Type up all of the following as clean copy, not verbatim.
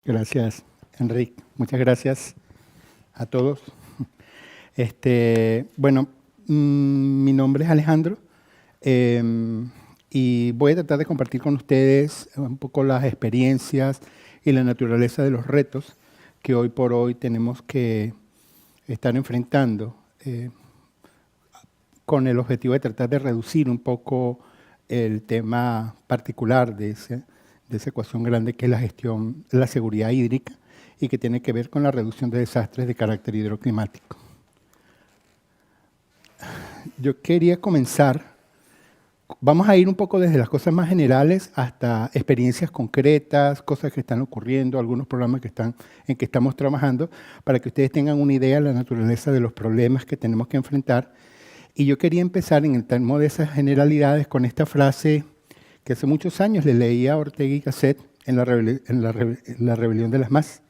Gracias, Enrique. Muchas gracias a todos. Bueno, mi nombre es Alejandro y voy a tratar de compartir con ustedes un poco las experiencias y la naturaleza de los retos que hoy por hoy tenemos que estar enfrentando con el objetivo de tratar de reducir un poco el tema particular de esa ecuación grande que es la gestión, la seguridad hídrica y que tiene que ver con la reducción de desastres de carácter hidroclimático. Yo quería comenzar, vamos a ir un poco desde las cosas más generales hasta experiencias concretas, cosas que están ocurriendo, algunos programas en que estamos trabajando, para que ustedes tengan una idea de la naturaleza de los problemas que tenemos que enfrentar. Y yo quería empezar en el termo de esas generalidades con esta frase que hace muchos años le leía a Ortega y Gasset en la Rebelión de las Mas,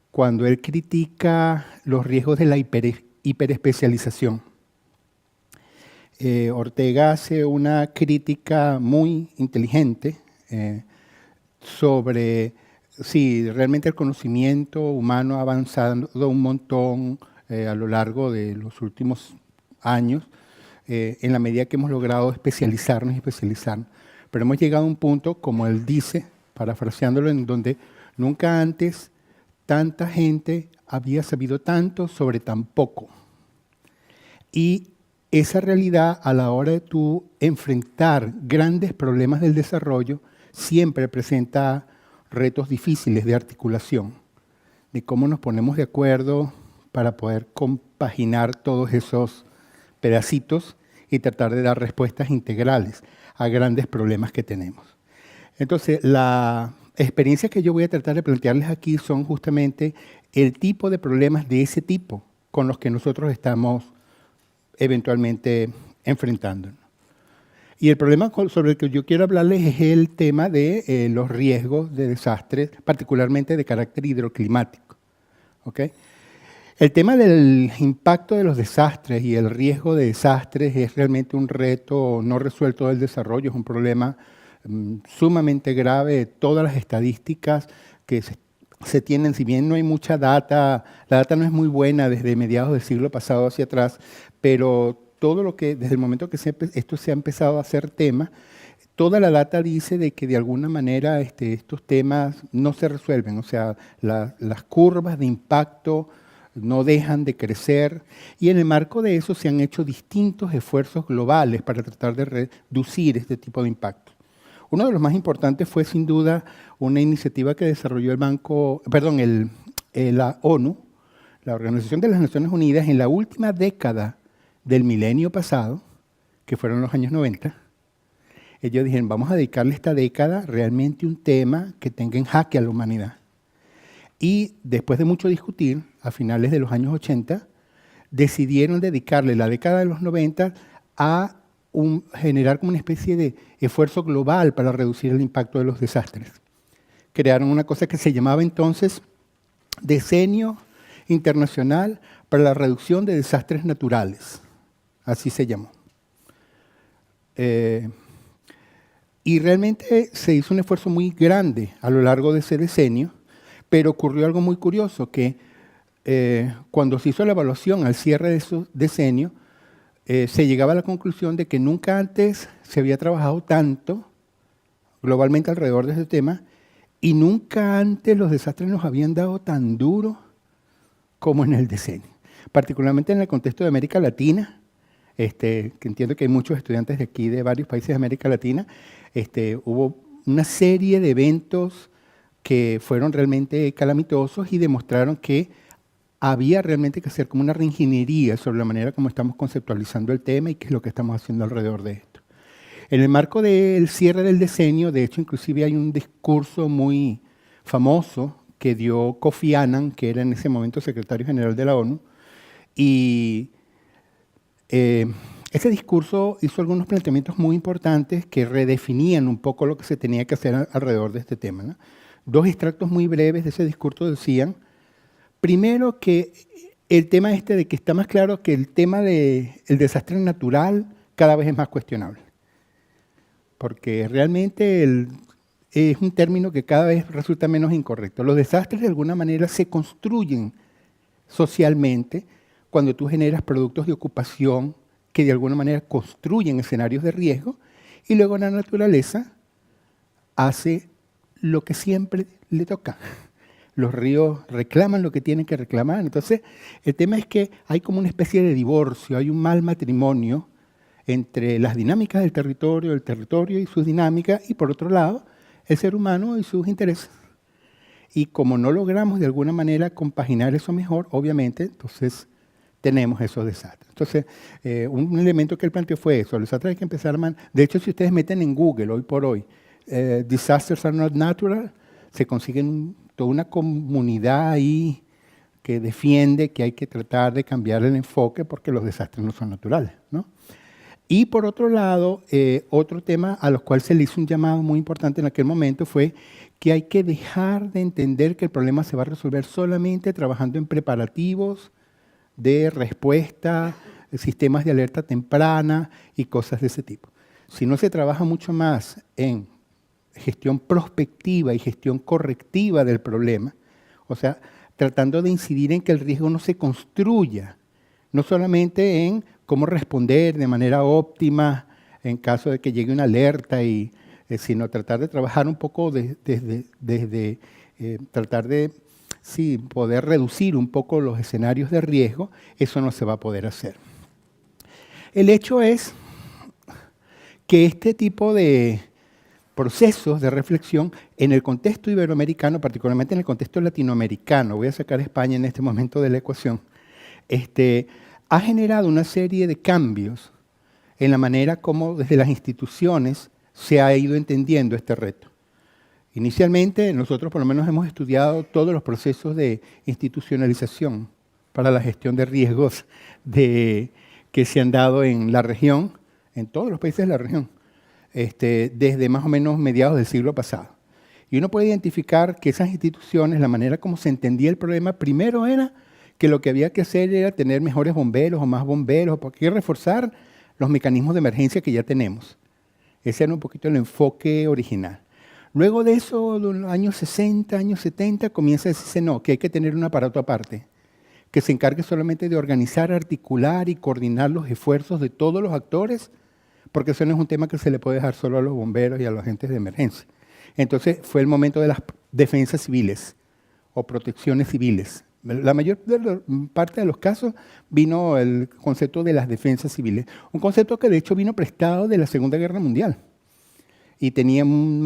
cuando él critica los riesgos de la hiperespecialización. Ortega hace una crítica muy inteligente sobre si realmente el conocimiento humano ha avanzado un montón a lo largo de los últimos años, en la medida que hemos logrado especializarnos. Pero hemos llegado a un punto, como él dice, parafraseándolo, en donde nunca antes tanta gente había sabido tanto sobre tan poco. Y esa realidad, a la hora de tú enfrentar grandes problemas del desarrollo, siempre presenta retos difíciles de articulación, de cómo nos ponemos de acuerdo para poder compaginar todos esos pedacitos y tratar de dar respuestas integrales a grandes problemas que tenemos. Entonces, la experiencia que yo voy a tratar de plantearles aquí son justamente el tipo de problemas de ese tipo con los que nosotros estamos eventualmente enfrentándonos. Y el problema sobre el que yo quiero hablarles es el tema de los riesgos de desastres, particularmente de carácter hidroclimático. ¿Okay? El tema del impacto de los desastres y el riesgo de desastres es realmente un reto no resuelto del desarrollo, es un problema sumamente grave. Todas las estadísticas que se tienen, si bien no hay mucha data, la data no es muy buena desde mediados del siglo pasado hacia atrás, pero todo lo que, desde el momento que esto se ha empezado a hacer tema, toda la data dice de que de alguna manera estos temas no se resuelven, o sea, las curvas de impacto no dejan de crecer, y en el marco de eso se han hecho distintos esfuerzos globales para tratar de reducir este tipo de impacto. Uno de los más importantes fue sin duda una iniciativa que desarrolló la ONU, la Organización de las Naciones Unidas, en la última década del milenio pasado, que fueron los años 90. Ellos dijeron, vamos a dedicarle esta década realmente un tema que tenga en jaque a la humanidad. Y después de mucho discutir, a finales de los años 80, decidieron dedicarle la década de los 90 a generar como una especie de esfuerzo global para reducir el impacto de los desastres. Crearon una cosa que se llamaba entonces Decenio Internacional para la Reducción de Desastres Naturales. Así se llamó. Y realmente se hizo un esfuerzo muy grande a lo largo de ese decenio, pero ocurrió algo muy curioso, que cuando se hizo la evaluación al cierre de ese decenio, se llegaba a la conclusión de que nunca antes se había trabajado tanto globalmente alrededor de ese tema y nunca antes los desastres nos habían dado tan duro como en el decenio. Particularmente en el contexto de América Latina, que entiendo que hay muchos estudiantes de aquí, de varios países de América Latina, hubo una serie de eventos que fueron realmente calamitosos y demostraron que había realmente que hacer como una reingeniería sobre la manera como estamos conceptualizando el tema y qué es lo que estamos haciendo alrededor de esto. En el marco del cierre del decenio, de hecho, inclusive hay un discurso muy famoso que dio Kofi Annan, que era en ese momento secretario general de la ONU, y ese discurso hizo algunos planteamientos muy importantes que redefinían un poco lo que se tenía que hacer alrededor de este tema, ¿no? Dos extractos muy breves de ese discurso decían, primero, que el tema de que está más claro que el tema del desastre natural cada vez es más cuestionable. Porque realmente es un término que cada vez resulta menos incorrecto. Los desastres de alguna manera se construyen socialmente cuando tú generas productos de ocupación que de alguna manera construyen escenarios de riesgo y luego la naturaleza hace lo que siempre le toca. Los ríos reclaman lo que tienen que reclamar. Entonces, el tema es que hay como una especie de divorcio, hay un mal matrimonio entre las dinámicas del territorio, el territorio y sus dinámicas, y por otro lado, el ser humano y sus intereses. Y como no logramos de alguna manera compaginar eso mejor, obviamente, entonces tenemos esos desastres. Entonces, un elemento que él planteó fue eso, los desastres hay que empezar a... De hecho, si ustedes meten en Google hoy por hoy, disasters are not natural, se consiguen toda una comunidad ahí que defiende que hay que tratar de cambiar el enfoque porque los desastres no son naturales, ¿no? Y por otro lado, otro tema a los cual se le hizo un llamado muy importante en aquel momento fue que hay que dejar de entender que el problema se va a resolver solamente trabajando en preparativos de respuesta, sistemas de alerta temprana y cosas de ese tipo. Si no se trabaja mucho más en gestión prospectiva y gestión correctiva del problema, o sea, tratando de incidir en que el riesgo no se construya, no solamente en cómo responder de manera óptima en caso de que llegue una alerta, sino tratar de trabajar un poco desde tratar de poder reducir un poco los escenarios de riesgo. Eso no se va a poder hacer. El hecho es que este tipo de procesos de reflexión en el contexto iberoamericano, particularmente en el contexto latinoamericano, voy a sacar a España en este momento de la ecuación, ha generado una serie de cambios en la manera como desde las instituciones se ha ido entendiendo este reto. Inicialmente, nosotros por lo menos hemos estudiado todos los procesos de institucionalización para la gestión de riesgos que se han dado en la región, en todos los países de la región, desde más o menos mediados del siglo pasado. Y uno puede identificar que esas instituciones, la manera como se entendía el problema, primero era que lo que había que hacer era tener mejores bomberos o más bomberos, porque hay que reforzar los mecanismos de emergencia que ya tenemos. Ese era un poquito el enfoque original. Luego de eso, en los años 60, años 70, comienza a decirse no, que hay que tener un aparato aparte, que se encargue solamente de organizar, articular y coordinar los esfuerzos de todos los actores, porque eso no es un tema que se le puede dejar solo a los bomberos y a los agentes de emergencia. Entonces fue el momento de las defensas civiles o protecciones civiles. La mayor parte de los casos vino el concepto de las defensas civiles, un concepto que de hecho vino prestado de la Segunda Guerra Mundial y tenía un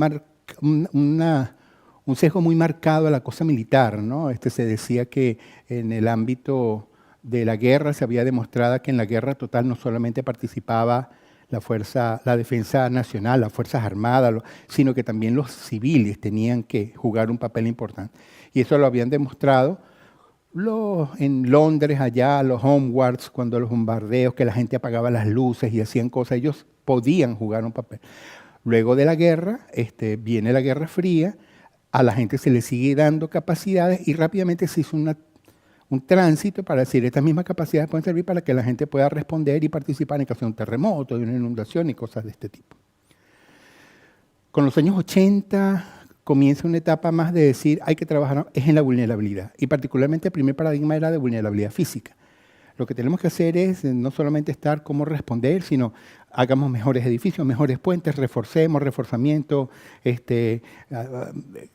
sesgo muy marcado a la cosa militar, ¿no? Se decía que en el ámbito de la guerra se había demostrado que en la guerra total no solamente participaba la defensa nacional, las Fuerzas Armadas, sino que también los civiles tenían que jugar un papel importante. Y eso lo habían demostrado en Londres, allá, los homewards, cuando los bombardeos, que la gente apagaba las luces y hacían cosas, ellos podían jugar un papel. Luego de la guerra, viene la Guerra Fría, a la gente se le sigue dando capacidades y rápidamente se hizo un tránsito para decir, estas mismas capacidades pueden servir para que la gente pueda responder y participar en caso de un terremoto, de una inundación y cosas de este tipo. Con los años 80 comienza una etapa más de decir, hay que trabajar en la vulnerabilidad. Y particularmente el primer paradigma era de vulnerabilidad física. Lo que tenemos que hacer es no solamente estar cómo responder, sino hagamos mejores edificios, mejores puentes, reforzamiento,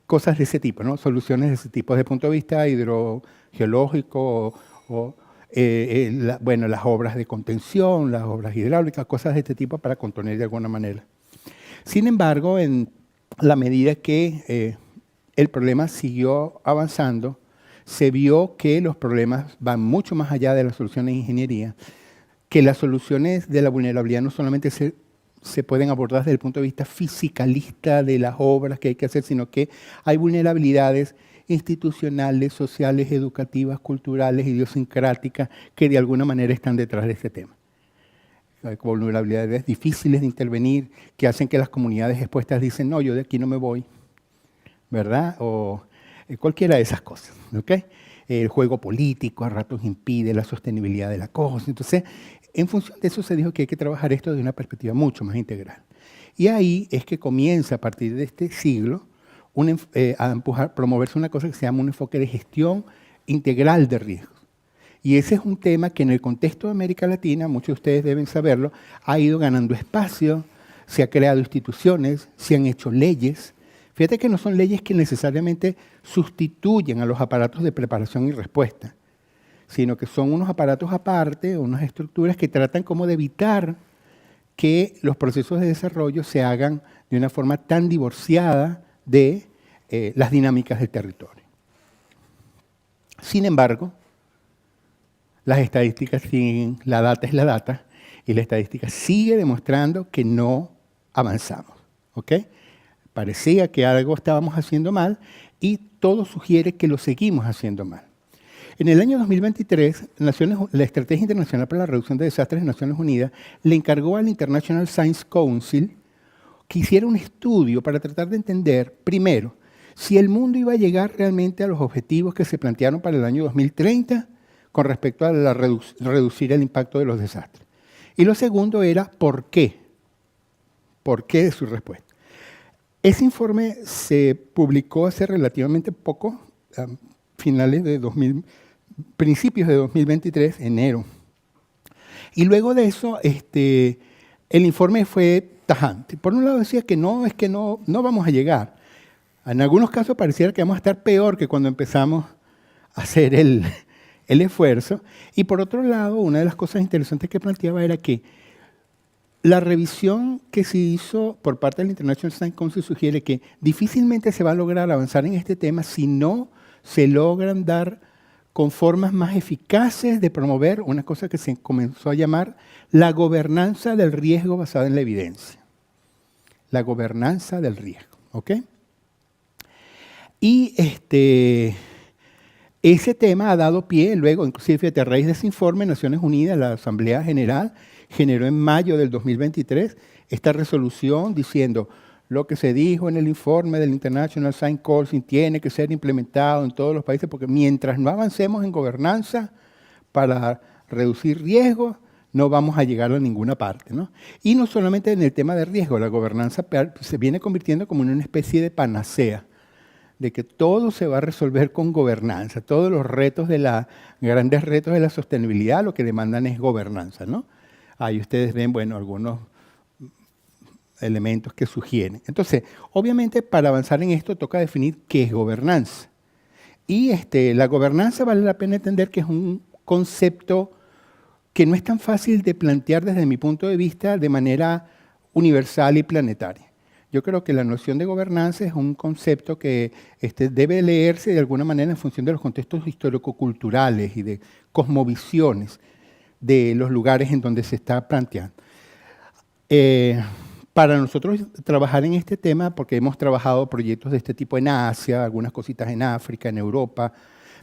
cosas de ese tipo, ¿no? Soluciones de ese tipo. Desde el punto de vista hidrogeológico, las obras de contención, las obras hidráulicas, cosas de este tipo para contener de alguna manera. Sin embargo, en la medida que el problema siguió avanzando, se vio que los problemas van mucho más allá de las soluciones de ingeniería, que las soluciones de la vulnerabilidad no solamente se pueden abordar desde el punto de vista fisicalista de las obras que hay que hacer, sino que hay vulnerabilidades institucionales, sociales, educativas, culturales, idiosincráticas, que de alguna manera están detrás de este tema. Hay vulnerabilidades difíciles de intervenir, que hacen que las comunidades expuestas dicen, no, yo de aquí no me voy, ¿verdad? O cualquiera de esas cosas, ¿ok? El juego político a ratos impide la sostenibilidad de la cosa. Entonces, en función de eso se dijo que hay que trabajar esto de una perspectiva mucho más integral. Y ahí es que comienza a partir de este siglo promoverse una cosa que se llama un enfoque de gestión integral de riesgos. Y ese es un tema que en el contexto de América Latina, muchos de ustedes deben saberlo, ha ido ganando espacio, se han creado instituciones, se han hecho leyes. Fíjate que no son leyes que necesariamente sustituyen a los aparatos de preparación y respuesta, sino que son unos aparatos aparte, unas estructuras que tratan como de evitar que los procesos de desarrollo se hagan de una forma tan divorciada de las dinámicas del territorio. Sin embargo, las estadísticas siguen, la data es la data, y la estadística sigue demostrando que no avanzamos. ¿Ok? Parecía que algo estábamos haciendo mal y todo sugiere que lo seguimos haciendo mal. En el año 2023, la Estrategia Internacional para la Reducción de Desastres de Naciones Unidas le encargó al International Science Council que hiciera un estudio para tratar de entender, primero, si el mundo iba a llegar realmente a los objetivos que se plantearon para el año 2030 con respecto a reducir el impacto de los desastres. Y lo segundo era, ¿por qué? ¿Por qué de su respuesta? Ese informe se publicó hace relativamente poco, a principios de 2023, enero. Y luego de eso, el informe fue tajante. Por un lado decía que no vamos a llegar. En algunos casos pareciera que vamos a estar peor que cuando empezamos a hacer el esfuerzo. Y por otro lado, una de las cosas interesantes que planteaba era que la revisión que se hizo por parte del International Science Council sugiere que difícilmente se va a lograr avanzar en este tema si no se logran dar con formas más eficaces de promover una cosa que se comenzó a llamar la gobernanza del riesgo basada en la evidencia. La gobernanza del riesgo, ¿ok? Y ese tema ha dado pie, luego, inclusive, fíjate, a raíz de ese informe, Naciones Unidas, la Asamblea General, generó en mayo del 2023 esta resolución diciendo lo que se dijo en el informe del International Science Council tiene que ser implementado en todos los países porque mientras no avancemos en gobernanza para reducir riesgos, no vamos a llegar a ninguna parte, ¿no? Y no solamente en el tema de riesgo, la gobernanza se viene convirtiendo como en una especie de panacea, de que todo se va a resolver con gobernanza, todos los retos grandes retos de la sostenibilidad lo que demandan es gobernanza, ¿no? Ahí ustedes ven, bueno, algunos elementos que sugieren. Entonces, obviamente, para avanzar en esto toca definir qué es gobernanza. Y la gobernanza vale la pena entender que es un concepto que no es tan fácil de plantear desde mi punto de vista de manera universal y planetaria. Yo creo que la noción de gobernanza es un concepto que debe leerse de alguna manera en función de los contextos histórico-culturales y de cosmovisiones de los lugares en donde se está planteando. Para nosotros trabajar en este tema, porque hemos trabajado proyectos de este tipo en Asia, algunas cositas en África, en Europa,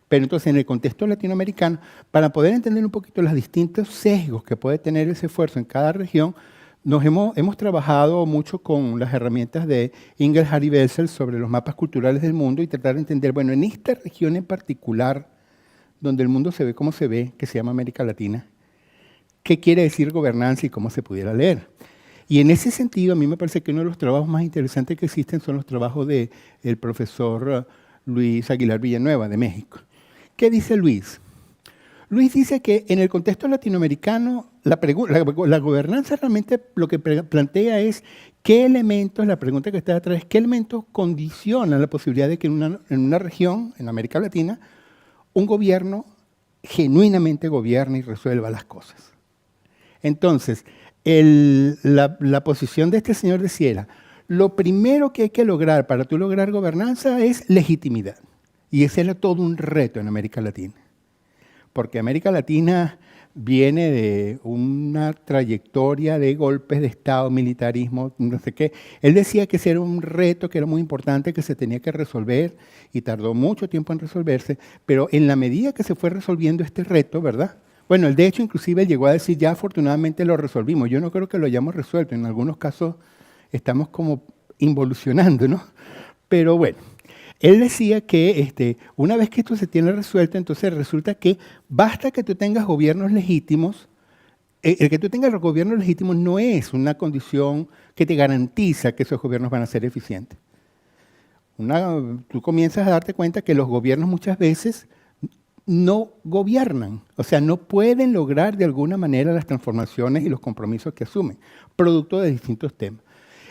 pero entonces en el contexto latinoamericano, para poder entender un poquito los distintos sesgos que puede tener ese esfuerzo en cada región, hemos trabajado mucho con las herramientas de Ingelhard y Bessel sobre los mapas culturales del mundo y tratar de entender, bueno, en esta región en particular, donde el mundo se ve como se ve, que se llama América Latina, ¿qué quiere decir gobernanza y cómo se pudiera leer? Y en ese sentido, a mí me parece que uno de los trabajos más interesantes que existen son los trabajos del profesor Luis Aguilar Villanueva, de México. ¿Qué dice Luis? Luis dice que en el contexto latinoamericano, la gobernanza realmente lo que plantea es qué elementos, la pregunta que está atrás es qué elementos condicionan la posibilidad de que en una región, en América Latina, un gobierno genuinamente gobierne y resuelva las cosas. Entonces, la posición de este señor decía era, lo primero que hay que lograr para tú lograr gobernanza es legitimidad. Y ese era todo un reto en América Latina. Porque América Latina viene de una trayectoria de golpes de Estado, militarismo, no sé qué. Él decía que ese era un reto que era muy importante, que se tenía que resolver y tardó mucho tiempo en resolverse, pero en la medida que se fue resolviendo este reto, ¿verdad? Bueno, él de hecho inclusive llegó a decir, ya afortunadamente lo resolvimos. Yo no creo que lo hayamos resuelto, en algunos casos estamos como involucionando, ¿no? Pero bueno, él decía que una vez que esto se tiene resuelto, entonces resulta que basta que tú tengas gobiernos legítimos el que tú tengas gobiernos legítimos no es una condición que te garantiza que esos gobiernos van a ser eficientes. Tú comienzas a darte cuenta que los gobiernos muchas veces no gobiernan, o sea, no pueden lograr de alguna manera las transformaciones y los compromisos que asumen, producto de distintos temas.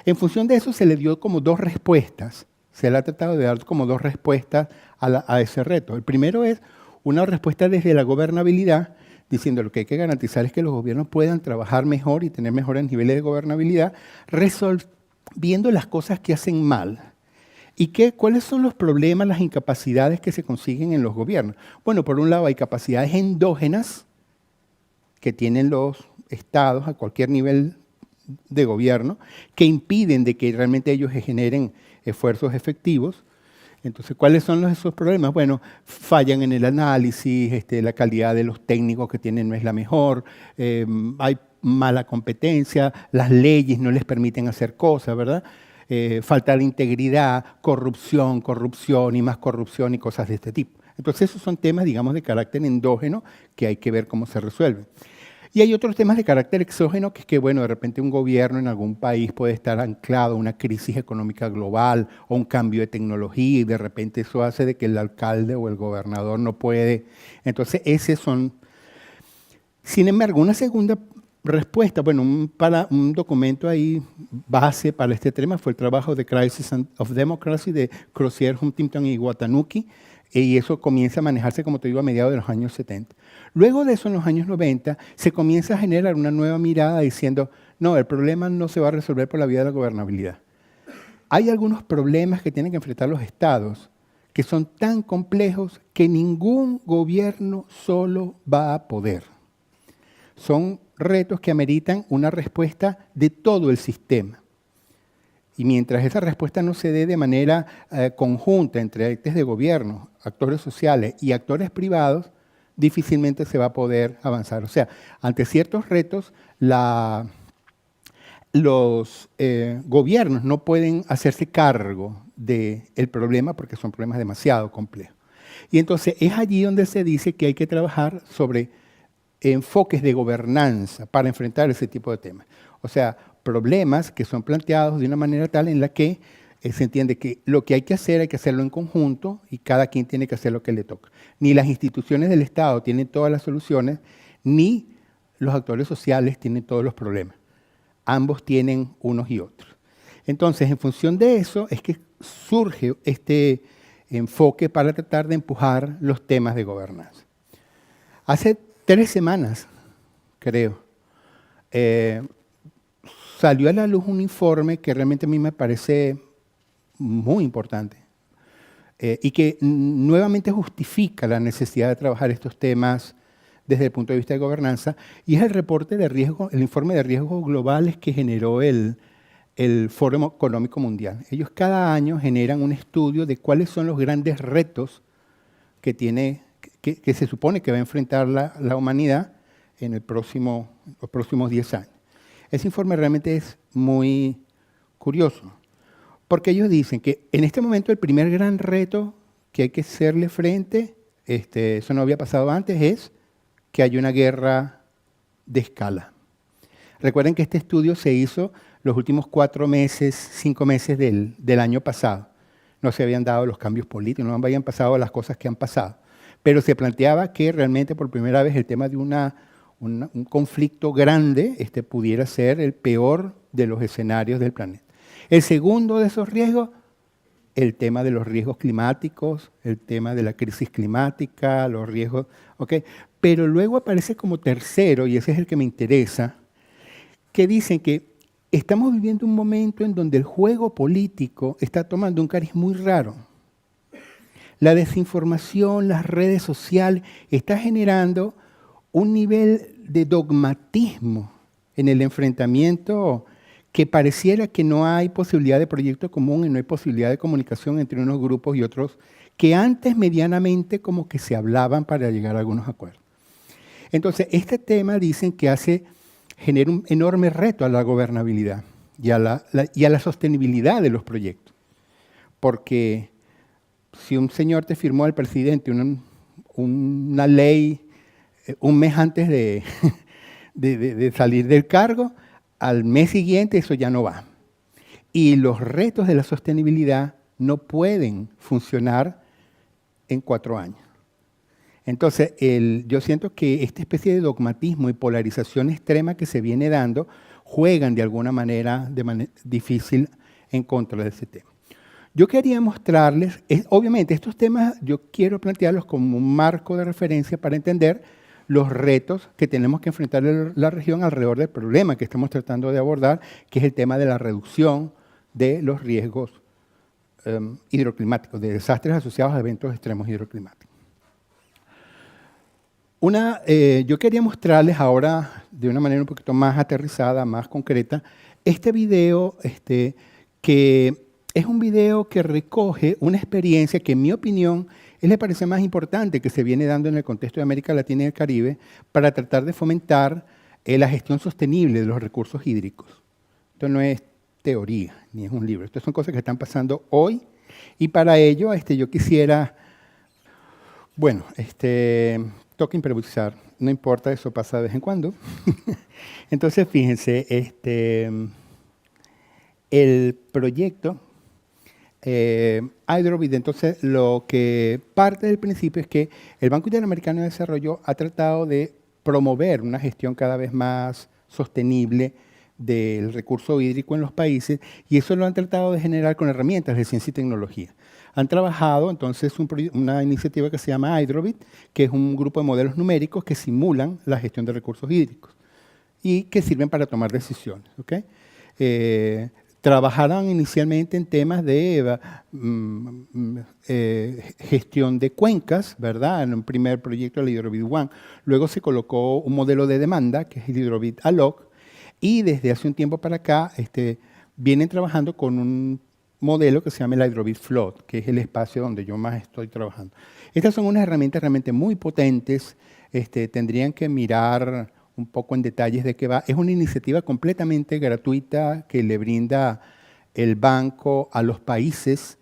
En función de eso se le dio como dos respuestas, se le ha tratado de dar como dos respuestas a ese reto. El primero es una respuesta desde la gobernabilidad, diciendo lo que hay que garantizar es que los gobiernos puedan trabajar mejor y tener mejores niveles de gobernabilidad, resolviendo las cosas que hacen mal. ¿Y cuáles son los problemas, las incapacidades que se consiguen en los gobiernos? Bueno, por un lado hay capacidades endógenas que tienen los estados a cualquier nivel de gobierno que impiden de que realmente ellos generen esfuerzos efectivos. Entonces, ¿cuáles son esos problemas? Bueno, fallan en el análisis, la calidad de los técnicos que tienen no es la mejor, hay mala competencia, las leyes no les permiten hacer cosas, ¿verdad? Falta de integridad, corrupción y más corrupción y cosas de este tipo. Entonces, esos son temas, digamos, de carácter endógeno que hay que ver cómo se resuelven. Y hay otros temas de carácter exógeno, que es que, bueno, de repente un gobierno en algún país puede estar anclado a una crisis económica global o un cambio de tecnología y de repente eso hace de que el alcalde o el gobernador no puede. Entonces, esos son. Sin embargo, una segunda respuesta, bueno, un documento ahí base para este tema fue el trabajo de Crisis of Democracy de Crozier, Huntington y Watanuki, y eso comienza a manejarse, como te digo, a mediados de los años 70. Luego de eso, en los años 90, se comienza a generar una nueva mirada diciendo, no, el problema no se va a resolver por la vía de la gobernabilidad. Hay algunos problemas que tienen que enfrentar los estados que son tan complejos que ningún gobierno solo va a poder. Son retos que ameritan una respuesta de todo el sistema. Y mientras esa respuesta no se dé de manera conjunta entre entes de gobierno, actores sociales y actores privados, difícilmente se va a poder avanzar. O sea, ante ciertos retos, los gobiernos no pueden hacerse cargo del problema porque son problemas demasiado complejos. Y entonces es allí donde se dice que hay que trabajar sobre enfoques de gobernanza para enfrentar ese tipo de temas. O sea, problemas que son planteados de una manera tal en la que se entiende que lo que hay que hacerlo en conjunto y cada quien tiene que hacer lo que le toca. Ni las instituciones del Estado tienen todas las soluciones, ni los actores sociales tienen todos los problemas. Ambos tienen unos y otros. Entonces, en función de eso es que surge este enfoque para tratar de empujar los temas de gobernanza. Hace 3 semanas, creo, salió a la luz un informe que realmente a mí me parece muy importante y que nuevamente justifica la necesidad de trabajar estos temas desde el punto de vista de gobernanza, y es el reporte de riesgo, el informe de riesgos globales que generó el Foro Económico Mundial. Ellos cada año generan un estudio de cuáles son los grandes retos que se supone que va a enfrentar la humanidad en los próximos 10 años. Ese informe realmente es muy curioso, porque ellos dicen que en este momento el primer gran reto que hay que hacerle frente, eso no había pasado antes, es que hay una guerra de escala. Recuerden que este estudio se hizo los últimos 4 meses, 5 meses del año pasado. No se habían dado los cambios políticos, no habían pasado las cosas que han pasado. Pero se planteaba que realmente por primera vez el tema de un conflicto grande pudiera ser el peor de los escenarios del planeta. El segundo de esos riesgos, el tema de los riesgos climáticos, el tema de la crisis climática, los riesgos, ¿ok? Pero luego aparece como tercero, y ese es el que me interesa, que dicen que estamos viviendo un momento en donde el juego político está tomando un cariz muy raro. La desinformación, las redes sociales, está generando un nivel de dogmatismo en el enfrentamiento que pareciera que no hay posibilidad de proyecto común y no hay posibilidad de comunicación entre unos grupos y otros que antes medianamente como que se hablaban para llegar a algunos acuerdos. Entonces, este tema dicen que genera un enorme reto a la gobernabilidad y a la sostenibilidad de los proyectos. Porque si un señor te firmó al presidente una ley un mes antes de salir del cargo, al mes siguiente eso ya no va. Y los retos de la sostenibilidad no pueden funcionar en 4 años. Entonces, yo siento que esta especie de dogmatismo y polarización extrema que se viene dando juegan de alguna manera difícil en contra de ese tema. Yo quería mostrarles, obviamente estos temas yo quiero plantearlos como un marco de referencia para entender los retos que tenemos que enfrentar en la región alrededor del problema que estamos tratando de abordar, que es el tema de la reducción de los riesgos hidroclimáticos, de desastres asociados a eventos extremos hidroclimáticos. Yo quería mostrarles ahora, de una manera un poquito más aterrizada, más concreta, este video, que es un video que recoge una experiencia que, en mi opinión, le parece más importante que se viene dando en el contexto de América Latina y el Caribe para tratar de fomentar la gestión sostenible de los recursos hídricos. Esto no es teoría, ni es un libro. Estas son cosas que están pasando hoy, y para ello yo quisiera, bueno, toca improvisar, no importa, eso pasa de vez en cuando. Entonces, fíjense, el proyecto Hydrovit, entonces, lo que parte del principio es que el Banco Interamericano de Desarrollo ha tratado de promover una gestión cada vez más sostenible del recurso hídrico en los países, y eso lo han tratado de generar con herramientas de ciencia y tecnología. Han trabajado entonces una iniciativa que se llama Hydrovit, que es un grupo de modelos numéricos que simulan la gestión de recursos hídricos y que sirven para tomar decisiones. ¿Okay? Trabajaron inicialmente en temas de gestión de cuencas, ¿verdad? En un primer proyecto, el Hydrovit One. Luego se colocó un modelo de demanda, que es el Hydrovit Alloc, y desde hace un tiempo para acá vienen trabajando con un modelo que se llama el Hydrovit Flood, que es el espacio donde yo más estoy trabajando. Estas son unas herramientas realmente muy potentes. Tendrían que mirar un poco en detalles de qué va. Es una iniciativa completamente gratuita que le brinda el banco a los países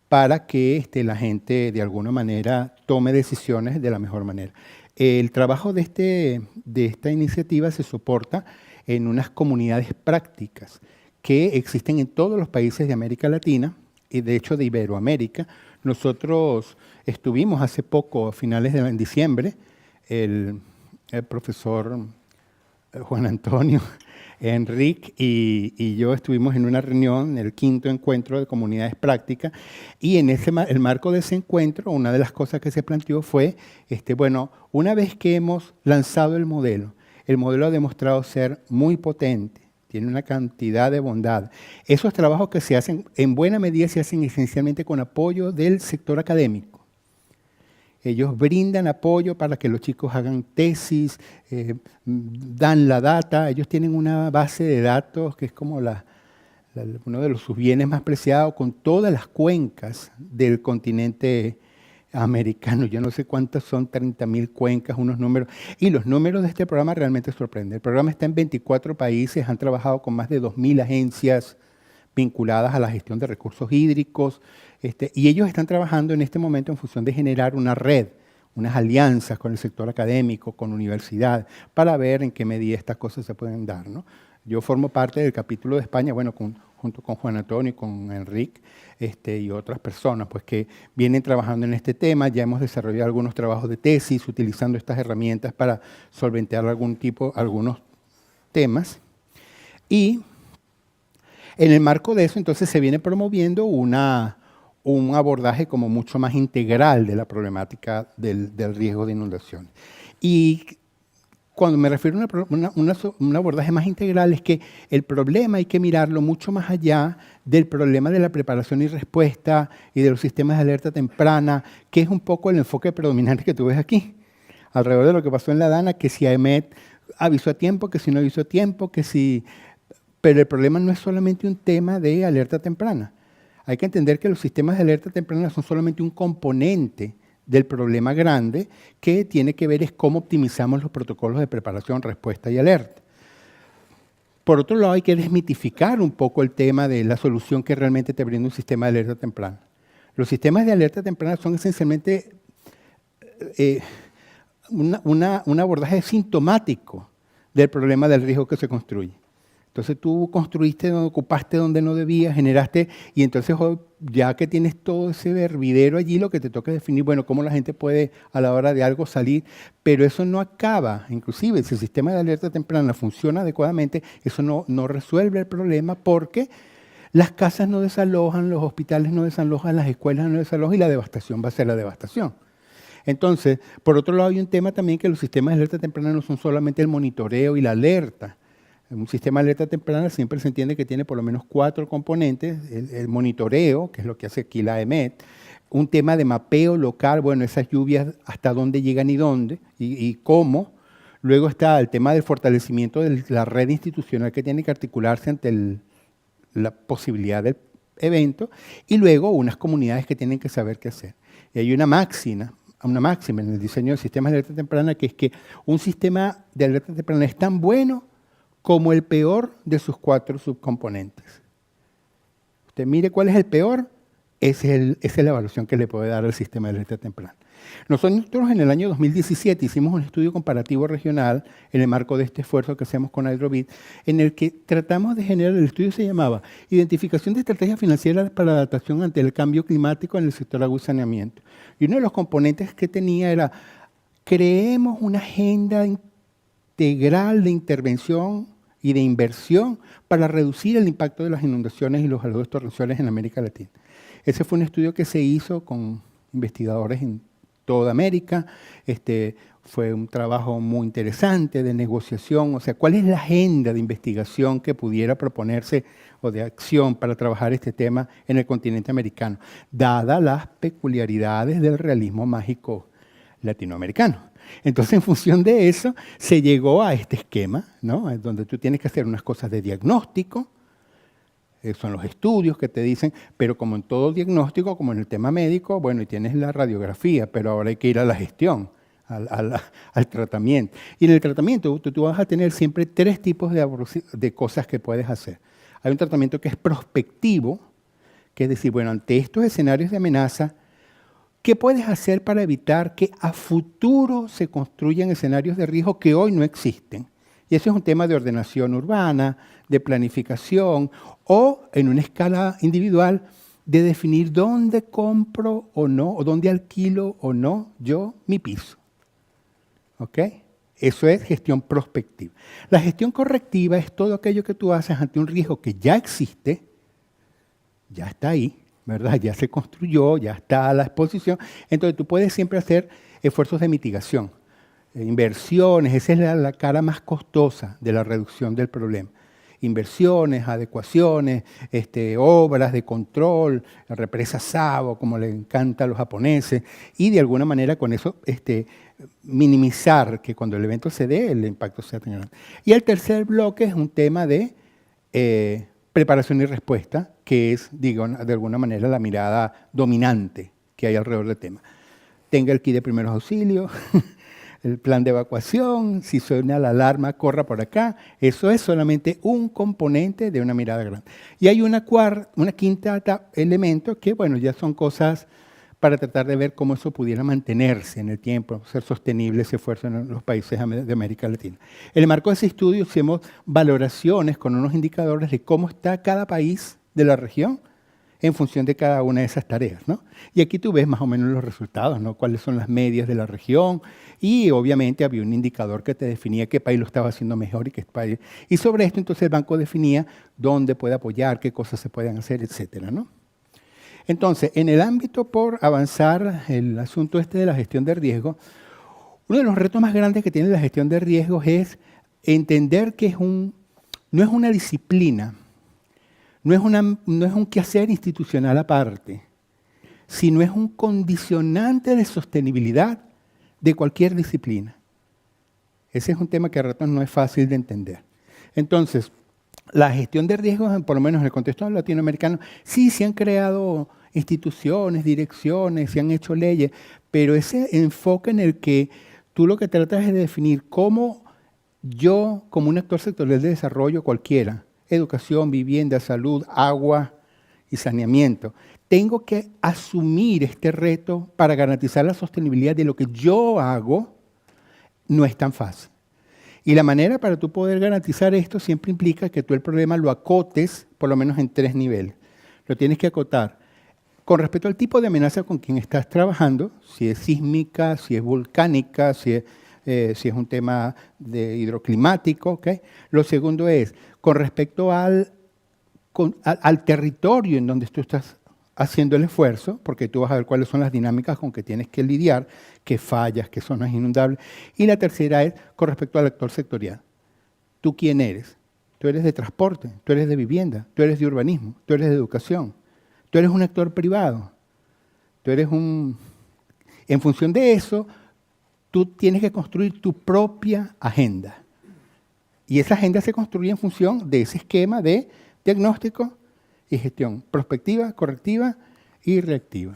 para que la gente de alguna manera tome decisiones de la mejor manera. El trabajo de esta iniciativa se soporta en unas comunidades prácticas que existen en todos los países de América Latina y de hecho de Iberoamérica. Nosotros estuvimos hace poco, a finales de diciembre, el profesor Juan Antonio, Enrique y yo estuvimos en una reunión, en el 5º encuentro de comunidades prácticas, y en el marco de ese encuentro, una de las cosas que se planteó fue, bueno, una vez que hemos lanzado el modelo ha demostrado ser muy potente, tiene una cantidad de bondad. Esos trabajos que se hacen, en buena medida se hacen esencialmente con apoyo del sector académico. Ellos brindan apoyo para que los chicos hagan tesis, dan la data. Ellos tienen una base de datos que es como uno de sus bienes más preciados, con todas las cuencas del continente americano. Yo no sé cuántas son, 30.000 cuencas, unos números. Y los números de este programa realmente sorprenden. El programa está en 24 países, han trabajado con más de 2.000 agencias vinculadas a la gestión de recursos hídricos, y ellos están trabajando en este momento en función de generar una red, unas alianzas con el sector académico, con universidades, para ver en qué medida estas cosas se pueden dar, ¿no? Yo formo parte del capítulo de España, bueno, junto con Juan Antonio y con Enrique y otras personas, pues que vienen trabajando en este tema. Ya hemos desarrollado algunos trabajos de tesis utilizando estas herramientas para solventar algunos temas. Y en el marco de eso, entonces, se viene promoviendo un abordaje como mucho más integral de la problemática del riesgo de inundaciones. Y cuando me refiero a un abordaje más integral, es que el problema hay que mirarlo mucho más allá del problema de la preparación y respuesta y de los sistemas de alerta temprana, que es un poco el enfoque predominante que tú ves aquí, alrededor de lo que pasó en la Dana, que si AEMET avisó a tiempo, que si no avisó a tiempo, que si... Pero el problema no es solamente un tema de alerta temprana. Hay que entender que los sistemas de alerta temprana son solamente un componente del problema grande que tiene que ver es cómo optimizamos los protocolos de preparación, respuesta y alerta. Por otro lado, hay que desmitificar un poco el tema de la solución que realmente te brinda un sistema de alerta temprana. Los sistemas de alerta temprana son esencialmente un abordaje sintomático del problema del riesgo que se construye. Entonces tú construiste, ocupaste donde no debías, generaste, y entonces ya que tienes todo ese hervidero allí, lo que te toca es definir, bueno, cómo la gente puede a la hora de algo salir, pero eso no acaba. Inclusive, si el sistema de alerta temprana funciona adecuadamente, eso no resuelve el problema porque las casas no desalojan, los hospitales no desalojan, las escuelas no desalojan y la devastación va a ser la devastación. Entonces, por otro lado, hay un tema también que los sistemas de alerta temprana no son solamente el monitoreo y la alerta. Un sistema de alerta temprana siempre se entiende que tiene por lo menos 4 componentes: el monitoreo, que es lo que hace aquí la EMET, un tema de mapeo local, bueno, esas lluvias, hasta dónde llegan y dónde, y cómo. Luego está el tema del fortalecimiento de la red institucional que tiene que articularse ante la posibilidad del evento, y luego unas comunidades que tienen que saber qué hacer. Y hay una máxima en el diseño de sistemas de alerta temprana, que es que un sistema de alerta temprana es tan bueno como el peor de sus 4 subcomponentes. Usted mire cuál es el peor, esa es la evaluación que le puede dar al sistema de alerta temprana. Nosotros en el año 2017 hicimos un estudio comparativo regional en el marco de este esfuerzo que hacemos con Hydrobit, en el que tratamos de generar, el estudio se llamaba Identificación de estrategias financieras para la adaptación ante el cambio climático en el sector agua y saneamiento. Y uno de los componentes que tenía era, creemos una agenda integral de intervención y de inversión para reducir el impacto de las inundaciones y los aluviones torrenciales en América Latina. Ese fue un estudio que se hizo con investigadores en toda América. Fue un trabajo muy interesante de negociación, o sea, ¿cuál es la agenda de investigación que pudiera proponerse o de acción para trabajar este tema en el continente americano, dadas las peculiaridades del realismo mágico latinoamericano? Entonces, en función de eso, se llegó a este esquema, ¿no? Donde tú tienes que hacer unas cosas de diagnóstico, son los estudios que te dicen, pero como en todo diagnóstico, como en el tema médico, bueno, y tienes la radiografía, pero ahora hay que ir a la gestión, al tratamiento. Y en el tratamiento tú vas a tener siempre 3 tipos de cosas que puedes hacer. Hay un tratamiento que es prospectivo, que es decir, bueno, ante estos escenarios de amenaza, ¿qué puedes hacer para evitar que a futuro se construyan escenarios de riesgo que hoy no existen? Y eso es un tema de ordenación urbana, de planificación, o en una escala individual, de definir dónde compro o no, o dónde alquilo o no yo mi piso. ¿Ok? Eso es gestión prospectiva. La gestión correctiva es todo aquello que tú haces ante un riesgo que ya existe, ya está ahí, ¿verdad? Ya se construyó, ya está a la exposición. Entonces tú puedes siempre hacer esfuerzos de mitigación, inversiones, esa es la cara más costosa de la reducción del problema. Inversiones, adecuaciones, obras de control, la represa Savo, como le encanta a los japoneses, y de alguna manera con eso minimizar que cuando el evento se dé, el impacto sea tan grande. Y el tercer bloque es un tema de preparación y respuesta, que es, digo, de alguna manera la mirada dominante que hay alrededor del tema. Tenga el kit de primeros auxilios, el plan de evacuación, si suena la alarma, corra por acá. Eso es solamente un componente de una mirada grande. Y hay una quinta elemento que, bueno, ya son cosas para tratar de ver cómo eso pudiera mantenerse en el tiempo, ser sostenible ese esfuerzo en los países de América Latina. En el marco de ese estudio hicimos valoraciones con unos indicadores de cómo está cada país de la región en función de cada una de esas tareas, ¿no? Y aquí tú ves más o menos los resultados, ¿no? Cuáles son las medias de la región, y obviamente había un indicador que te definía qué país lo estaba haciendo mejor y qué país. Y sobre esto entonces el banco definía dónde puede apoyar, qué cosas se pueden hacer, etcétera, ¿no? Entonces, en el ámbito por avanzar el asunto de la gestión de riesgo, uno de los retos más grandes que tiene la gestión de riesgos es entender que no es una disciplina, no es un quehacer institucional aparte, sino es un condicionante de sostenibilidad de cualquier disciplina. Ese es un tema que a ratos no es fácil de entender. Entonces, la gestión de riesgos, por lo menos en el contexto latinoamericano, sí se han creado instituciones, direcciones, se han hecho leyes, pero ese enfoque en el que tú lo que tratas es de definir cómo yo, como un actor sectorial de desarrollo cualquiera, educación, vivienda, salud, agua y saneamiento, tengo que asumir este reto para garantizar la sostenibilidad de lo que yo hago, no es tan fácil. Y la manera para tú poder garantizar esto siempre implica que tú el problema lo acotes por lo menos en 3 niveles. Lo tienes que acotar con respecto al tipo de amenaza con quien estás trabajando, si es sísmica, si es volcánica, si es un tema de hidroclimático. ¿Okay? Lo segundo es con respecto al territorio en donde tú estás haciendo el esfuerzo, porque tú vas a ver cuáles son las dinámicas con que tienes que lidiar, qué fallas, qué zonas inundables. Y la tercera es con respecto al actor sectorial. ¿Tú quién eres? Tú eres de transporte, tú eres de vivienda, tú eres de urbanismo, tú eres de educación, tú eres un actor privado, tú eres un... En función de eso, tú tienes que construir tu propia agenda. Y esa agenda se construye en función de ese esquema de diagnóstico y gestión, prospectiva, correctiva y reactiva.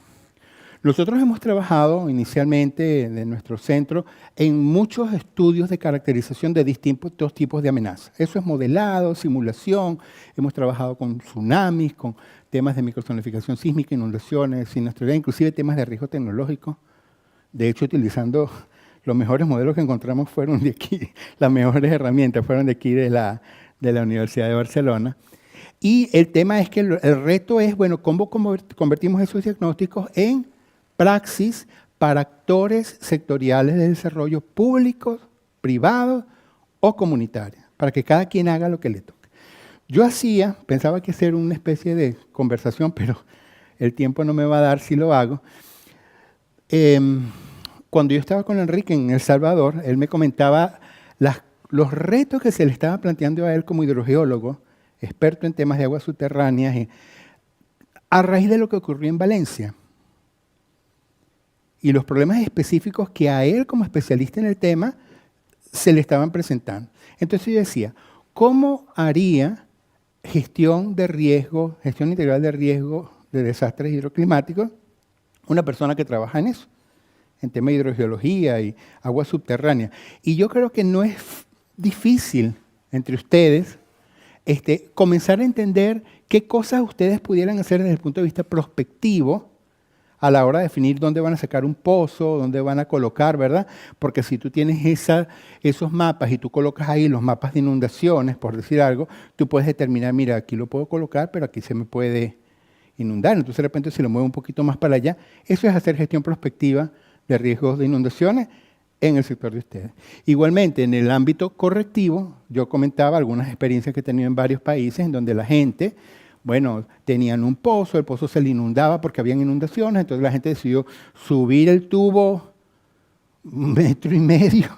Nosotros hemos trabajado inicialmente en nuestro centro en muchos estudios de caracterización de distintos tipos de amenazas. Eso es modelado, simulación, hemos trabajado con tsunamis, con temas de microzonificación sísmica, inundaciones, siniestralidad, inclusive temas de riesgo tecnológico. De hecho, utilizando los mejores modelos que encontramos fueron de aquí, las mejores herramientas fueron de aquí de la Universidad de Barcelona. Y el tema es que el reto es, bueno, ¿cómo convertimos esos diagnósticos en praxis para actores sectoriales de desarrollo públicos, privados o comunitarios, para que cada quien haga lo que le toque? Yo pensaba que hacer una especie de conversación, pero el tiempo no me va a dar si lo hago. Cuando yo estaba con Enrique en El Salvador, él me comentaba los retos que se le estaba planteando a él como hidrogeólogo, experto en temas de aguas subterráneas, a raíz de lo que ocurrió en Valencia. Y los problemas específicos que a él, como especialista en el tema, se le estaban presentando. Entonces yo decía, ¿cómo haría gestión de riesgo, gestión integral de riesgo de desastres hidroclimáticos una persona que trabaja en eso, en tema de hidrogeología y agua subterránea? Y yo creo que no es difícil entre ustedes comenzar a entender qué cosas ustedes pudieran hacer desde el punto de vista prospectivo a la hora de definir dónde van a sacar un pozo, dónde van a colocar, ¿verdad? Porque si tú tienes esos mapas y tú colocas ahí los mapas de inundaciones, por decir algo, tú puedes determinar, mira, aquí lo puedo colocar, pero aquí se me puede inundar. Entonces, de repente, si lo muevo un poquito más para allá, eso es hacer gestión prospectiva de riesgos de inundaciones en el sector de ustedes. Igualmente, en el ámbito correctivo, yo comentaba algunas experiencias que he tenido en varios países en donde la gente, bueno, tenían un pozo, el pozo se le inundaba porque habían inundaciones, entonces la gente decidió subir el tubo 1,5 metros,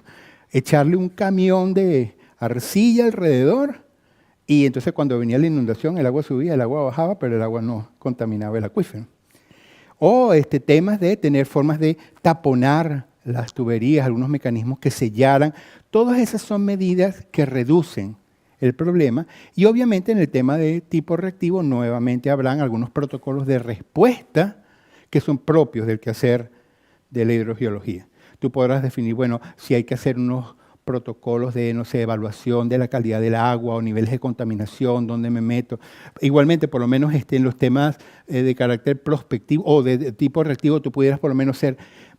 echarle un camión de arcilla alrededor, y entonces cuando venía la inundación el agua subía, el agua bajaba, pero el agua no contaminaba el acuífero. O temas de tener formas de taponar las tuberías, algunos mecanismos que sellaran. Todas esas son medidas que reducen el problema. Y obviamente en el tema de tipo reactivo nuevamente habrán algunos protocolos de respuesta que son propios del quehacer de la hidrogeología. Tú podrás definir, bueno, si hay que hacer unos protocolos de, no sé, evaluación de la calidad del agua o niveles de contaminación, dónde me meto. Igualmente, por lo menos en los temas de carácter prospectivo o de tipo reactivo, tú pudieras por lo menos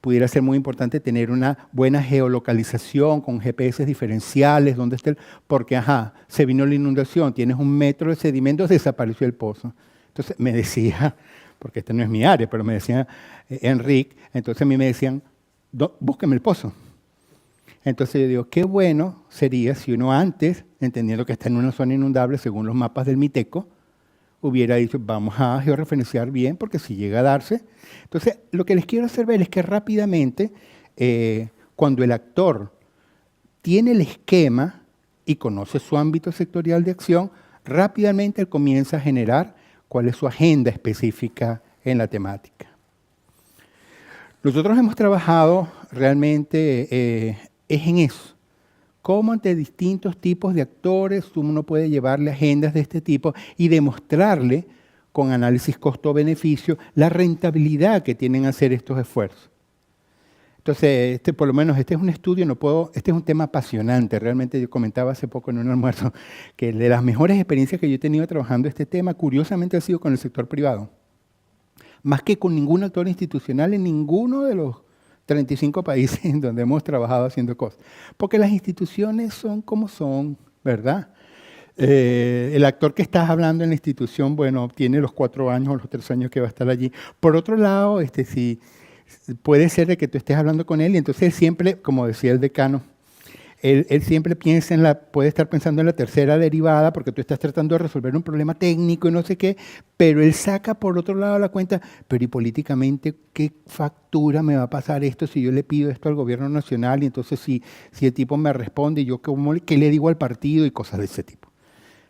pudiera ser muy importante tener una buena geolocalización con GPS diferenciales, donde esté, porque se vino la inundación, tienes 1 metro de sedimentos, desapareció el pozo. Entonces me decía, porque no es mi área, pero me decía Enrique, entonces a mí me decían, búsqueme el pozo. Entonces yo digo, qué bueno sería si uno antes, entendiendo que está en una zona inundable según los mapas del Miteco, hubiera dicho, vamos a georreferenciar bien, porque si llega a darse. Entonces, lo que les quiero hacer ver es que rápidamente, cuando el actor tiene el esquema y conoce su ámbito sectorial de acción, rápidamente él comienza a generar cuál es su agenda específica en la temática. Nosotros hemos trabajado realmente es en eso. Cómo ante distintos tipos de actores uno puede llevarle agendas de este tipo y demostrarle con análisis costo-beneficio la rentabilidad que tienen hacer estos esfuerzos. Entonces, por lo menos este es un estudio, este es un tema apasionante. Realmente yo comentaba hace poco en un almuerzo que de las mejores experiencias que yo he tenido trabajando este tema, curiosamente ha sido con el sector privado. Más que con ningún actor institucional en ninguno de los 35 países en donde hemos trabajado haciendo cosas. Porque las instituciones son como son, ¿verdad? El actor que estás hablando en la institución, bueno, tiene los 4 años o los 3 años que va a estar allí. Por otro lado, si puede ser de que tú estés hablando con él y entonces él siempre, como decía el decano, él siempre piensa puede estar pensando en la tercera derivada porque tú estás tratando de resolver un problema técnico y no sé qué, pero él saca por otro lado la cuenta, pero y políticamente, ¿qué factura me va a pasar esto si yo le pido esto al gobierno nacional y entonces si el tipo me responde, yo qué le digo al partido y cosas de ese tipo?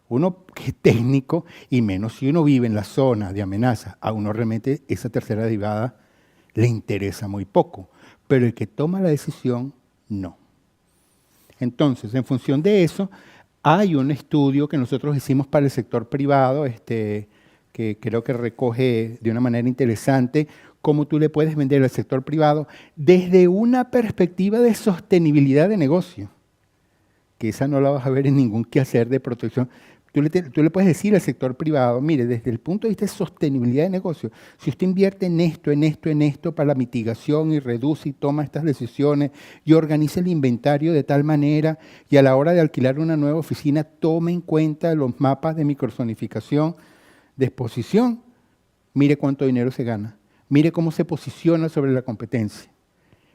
Uno que es técnico y menos si uno vive en la zona de amenaza, a uno realmente esa tercera derivada le interesa muy poco, pero el que toma la decisión, no. Entonces, en función de eso, hay un estudio que nosotros hicimos para el sector privado, que creo que recoge de una manera interesante cómo tú le puedes vender al sector privado desde una perspectiva de sostenibilidad de negocio, que esa no la vas a ver en ningún quehacer de protección. Tú le puedes decir al sector privado, mire, desde el punto de vista de sostenibilidad de negocio, si usted invierte en esto para la mitigación y reduce y toma estas decisiones y organiza el inventario de tal manera y a la hora de alquilar una nueva oficina tome en cuenta los mapas de microzonificación, de exposición, mire cuánto dinero se gana, mire cómo se posiciona sobre la competencia.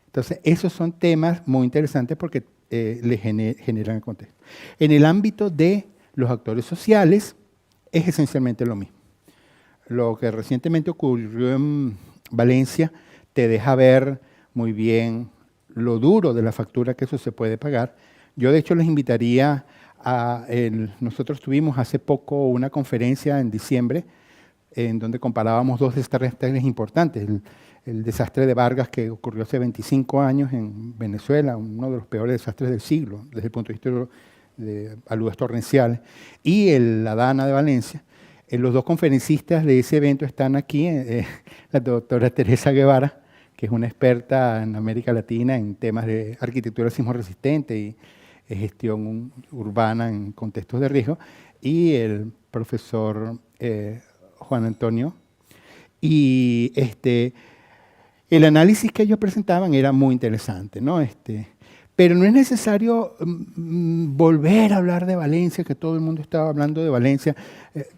Entonces, esos son temas muy interesantes porque le generan el contexto. En el ámbito de los actores sociales es esencialmente lo mismo. Lo que recientemente ocurrió en Valencia te deja ver muy bien lo duro de la factura que eso se puede pagar. Yo de hecho les invitaría nosotros tuvimos hace poco una conferencia en diciembre en donde comparábamos 2 desastres importantes. El desastre de Vargas que ocurrió hace 25 años en Venezuela, uno de los peores desastres del siglo desde el punto de vista de aludes torrenciales, y la Dana de Valencia. Los 2 conferencistas de ese evento están aquí, la doctora Teresa Guevara, que es una experta en América Latina en temas de arquitectura sismo resistente y gestión urbana en contextos de riesgo, y el profesor Juan Antonio. Y el análisis que ellos presentaban era muy interesante, ¿no? Pero no es necesario volver a hablar de Valencia, que todo el mundo estaba hablando de Valencia.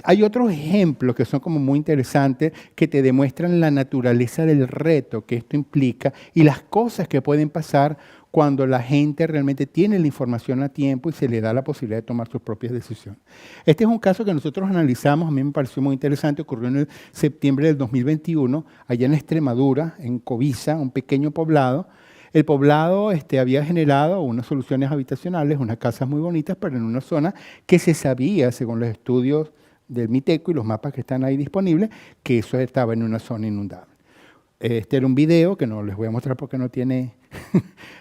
Hay otros ejemplos que son como muy interesantes, que te demuestran la naturaleza del reto que esto implica y las cosas que pueden pasar cuando la gente realmente tiene la información a tiempo y se le da la posibilidad de tomar sus propias decisiones. Este es un caso que nosotros analizamos, a mí me pareció muy interesante, ocurrió en el septiembre del 2021, allá en Extremadura, en Covisa, un pequeño poblado. El poblado había generado unas soluciones habitacionales, unas casas muy bonitas, pero en una zona que se sabía, según los estudios del MITECO y los mapas que están ahí disponibles, que eso estaba en una zona inundable. Este era un video que no les voy a mostrar porque no tiene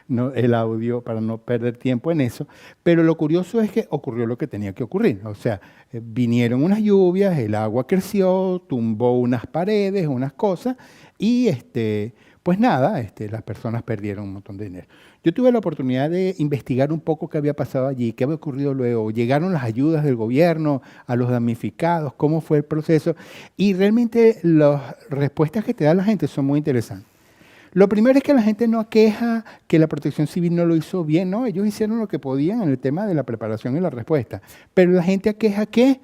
el audio para no perder tiempo en eso, pero lo curioso es que ocurrió lo que tenía que ocurrir. O sea, vinieron unas lluvias, el agua creció, tumbó unas paredes, unas cosas, y pues nada, las personas perdieron un montón de dinero. Yo tuve la oportunidad de investigar un poco qué había pasado allí, qué había ocurrido luego. Llegaron las ayudas del gobierno a los damnificados, cómo fue el proceso. Y realmente las respuestas que te da la gente son muy interesantes. Lo primero es que la gente no aqueja que la Protección Civil no lo hizo bien, no, ellos hicieron lo que podían en el tema de la preparación y la respuesta. Pero la gente aqueja que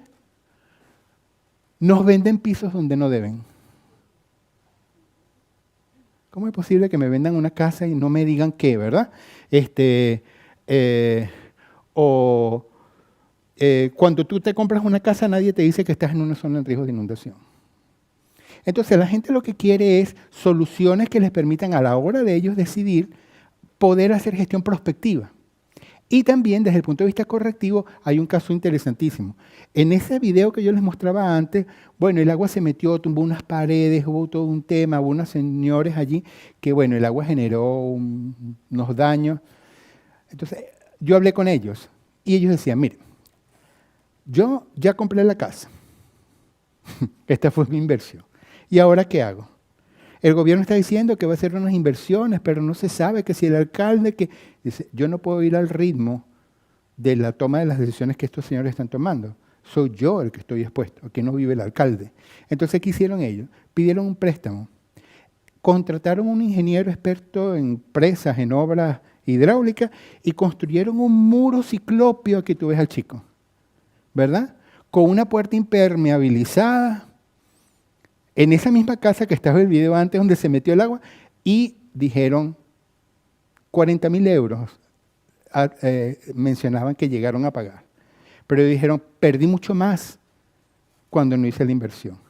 nos venden pisos donde no deben. ¿Cómo es posible que me vendan una casa y no me digan qué, verdad? Cuando tú te compras una casa, nadie te dice que estás en una zona en riesgo de inundación. Entonces, la gente lo que quiere es soluciones que les permitan a la hora de ellos decidir poder hacer gestión prospectiva. Y también, desde el punto de vista correctivo, hay un caso interesantísimo. En ese video que yo les mostraba antes, bueno, el agua se metió, tumbó unas paredes, hubo todo un tema, hubo unos señores allí que, bueno, el agua generó unos daños. Entonces, yo hablé con ellos y ellos decían, mire, yo ya compré la casa. Esta fue mi inversión. ¿Y ahora qué hago? El gobierno está diciendo que va a hacer unas inversiones, pero no se sabe que si el alcalde que dice, yo no puedo ir al ritmo de la toma de las decisiones que estos señores están tomando. Soy yo el que estoy expuesto, aquí no vive el alcalde. Entonces, ¿qué hicieron ellos? Pidieron un préstamo contrataron un ingeniero experto en presas, en obras hidráulicas, y construyeron un muro ciclópeo que tú ves al chico, ¿verdad? Con una puerta impermeabilizada, en esa misma casa que estaba el video antes donde se metió el agua, y dijeron 40.000 euros, mencionaban que llegaron a pagar. Pero dijeron, perdí mucho más cuando no hice la inversión.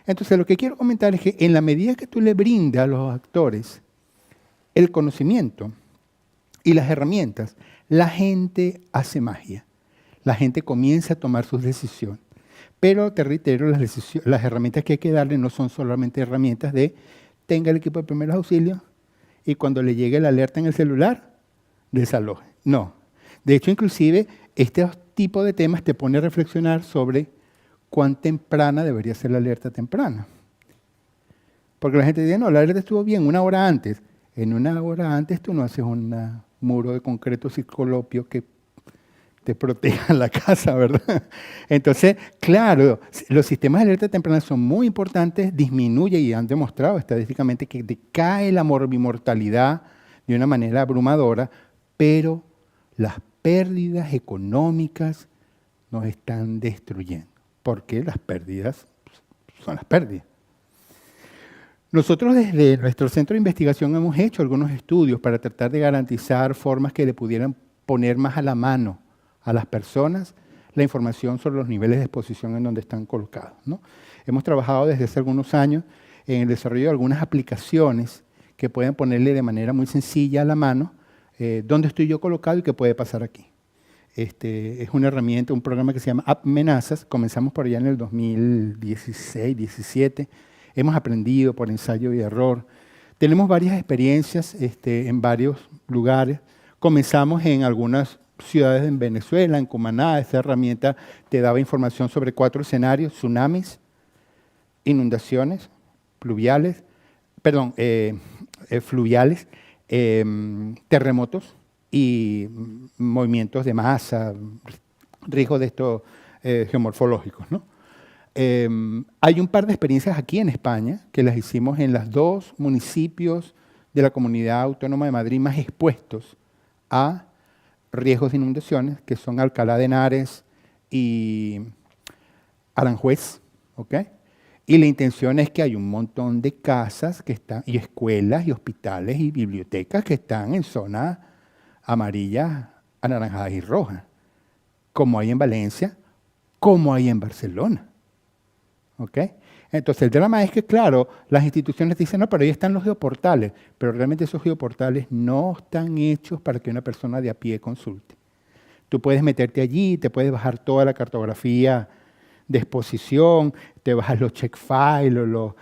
Entonces, lo que quiero comentar es que en la medida que tú le brindas a los actores el conocimiento y las herramientas, la gente hace magia. La gente comienza a tomar sus decisiones. Pero, te reitero, las herramientas que hay que darle no son solamente herramientas de tenga el equipo de primeros auxilios y cuando le llegue la alerta en el celular, desaloje. No. De hecho, inclusive, este tipo de temas te pone a reflexionar sobre cuán temprana debería ser la alerta temprana. Porque la gente dice, no, la alerta estuvo bien 1 hora antes. En 1 hora antes tú no haces un muro de concreto ciclopio que te proteja la casa, ¿verdad? Entonces, claro, los sistemas de alerta temprana son muy importantes, disminuye y han demostrado estadísticamente que decae la morbimortalidad de una manera abrumadora, pero las pérdidas económicas nos están destruyendo. Porque las pérdidas son las pérdidas. Nosotros desde nuestro centro de investigación hemos hecho algunos estudios para tratar de garantizar formas que le pudieran poner más a la mano a las personas la información sobre los niveles de exposición en donde están colocados, ¿no? Hemos trabajado desde hace algunos años en el desarrollo de algunas aplicaciones que pueden ponerle de manera muy sencilla a la mano dónde estoy yo colocado y qué puede pasar aquí. Es una herramienta, un programa que se llama Amenazas. Comenzamos por allá en el 2016, 17. Hemos aprendido por ensayo y error. Tenemos varias experiencias en varios lugares. Comenzamos en algunas ciudades en Venezuela, en Cumaná. Esta herramienta te daba información sobre 4 escenarios: tsunamis, inundaciones, fluviales, terremotos y movimientos de masa, riesgos de estos geomorfológicos, ¿no? Hay un par de experiencias aquí en España que las hicimos en los 2 municipios de la Comunidad Autónoma de Madrid más expuestos a riesgos de inundaciones, que son Alcalá de Henares y Aranjuez, ¿ok? Y la intención es que hay un montón de casas que están, y escuelas y hospitales y bibliotecas que están en zonas amarillas, anaranjadas y rojas, como hay en Valencia, como hay en Barcelona. ¿Ok? Entonces el drama es que, claro, las instituciones dicen, no, pero ahí están los geoportales, pero realmente esos geoportales no están hechos para que una persona de a pie consulte. Tú puedes meterte allí, te puedes bajar toda la cartografía de exposición, te bajas los check files o los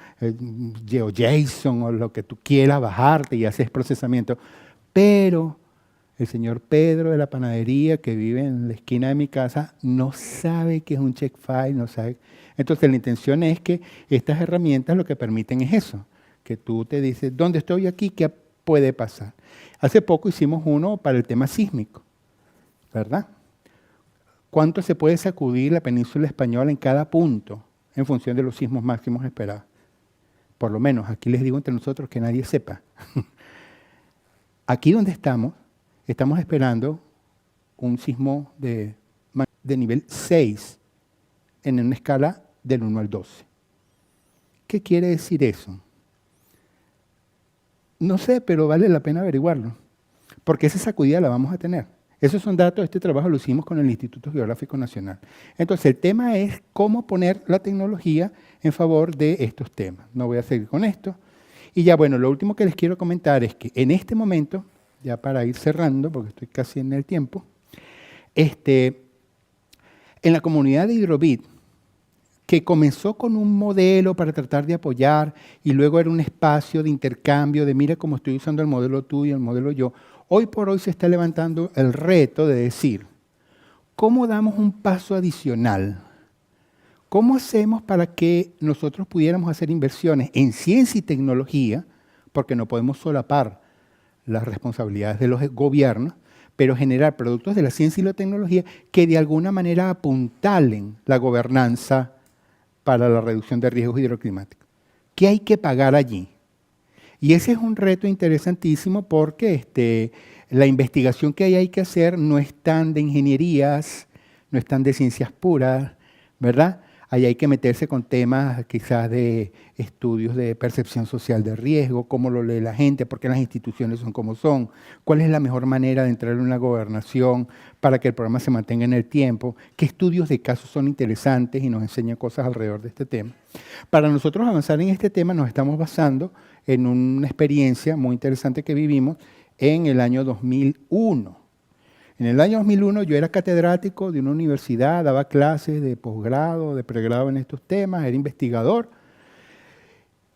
GeoJSON o lo que tú quieras bajarte y haces procesamiento, pero el señor Pedro de la panadería que vive en la esquina de mi casa no sabe qué es un check file, no sabe. Entonces la intención es que estas herramientas lo que permiten es eso, que tú te dices, ¿dónde estoy aquí? ¿Qué puede pasar? Hace poco hicimos uno para el tema sísmico, ¿verdad? ¿Cuánto se puede sacudir la península española en cada punto en función de los sismos máximos esperados? Por lo menos, aquí les digo entre nosotros que nadie sepa. Aquí donde estamos esperando un sismo de nivel 6 en una escala del 1 al 12. ¿Qué quiere decir eso? No sé, pero vale la pena averiguarlo, porque esa sacudida la vamos a tener. Esos son datos, este trabajo lo hicimos con el Instituto Geográfico Nacional. Entonces, el tema es cómo poner la tecnología en favor de estos temas. No voy a seguir con esto. Y ya, bueno, lo último que les quiero comentar es que en este momento, ya para ir cerrando, porque estoy casi en el tiempo, en la comunidad de Hidrobit, que comenzó con un modelo para tratar de apoyar y luego era un espacio de intercambio de mira cómo estoy usando el modelo tuyo, el modelo yo. Hoy por hoy se está levantando el reto de decir, ¿cómo damos un paso adicional? ¿Cómo hacemos para que nosotros pudiéramos hacer inversiones en ciencia y tecnología? Porque no podemos solapar las responsabilidades de los gobiernos, pero generar productos de la ciencia y la tecnología que de alguna manera apuntalen la gobernanza para la reducción de riesgos hidroclimáticos. ¿Qué hay que pagar allí? Y ese es un reto interesantísimo porque la investigación que hay que hacer no es tan de ingenierías, no es tan de ciencias puras, ¿verdad? Ahí hay que meterse con temas quizás de estudios de percepción social de riesgo, cómo lo lee la gente, por qué las instituciones son como son, cuál es la mejor manera de entrar en una gobernación para que el programa se mantenga en el tiempo, qué estudios de casos son interesantes y nos enseñan cosas alrededor de este tema. Para nosotros avanzar en este tema nos estamos basando en una experiencia muy interesante que vivimos en el año 2001. En el año 2001 yo era catedrático de una universidad, daba clases de posgrado, de pregrado en estos temas, era investigador,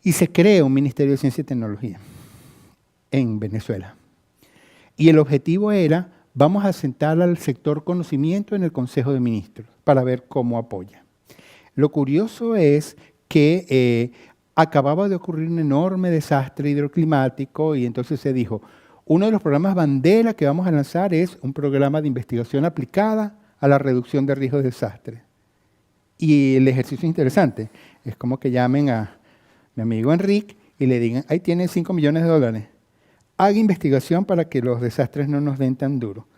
y se crea un Ministerio de Ciencia y Tecnología en Venezuela. Y el objetivo era, vamos a sentar al sector conocimiento en el Consejo de Ministros para ver cómo apoya. Lo curioso es que acababa de ocurrir un enorme desastre hidroclimático y entonces se dijo, uno de los programas bandera que vamos a lanzar es un programa de investigación aplicada a la reducción de riesgos de desastre. Y el ejercicio es interesante. Es como que llamen a mi amigo Enrique y le digan, ahí tiene $5 millones. Haga investigación para que los desastres no nos den tan duro.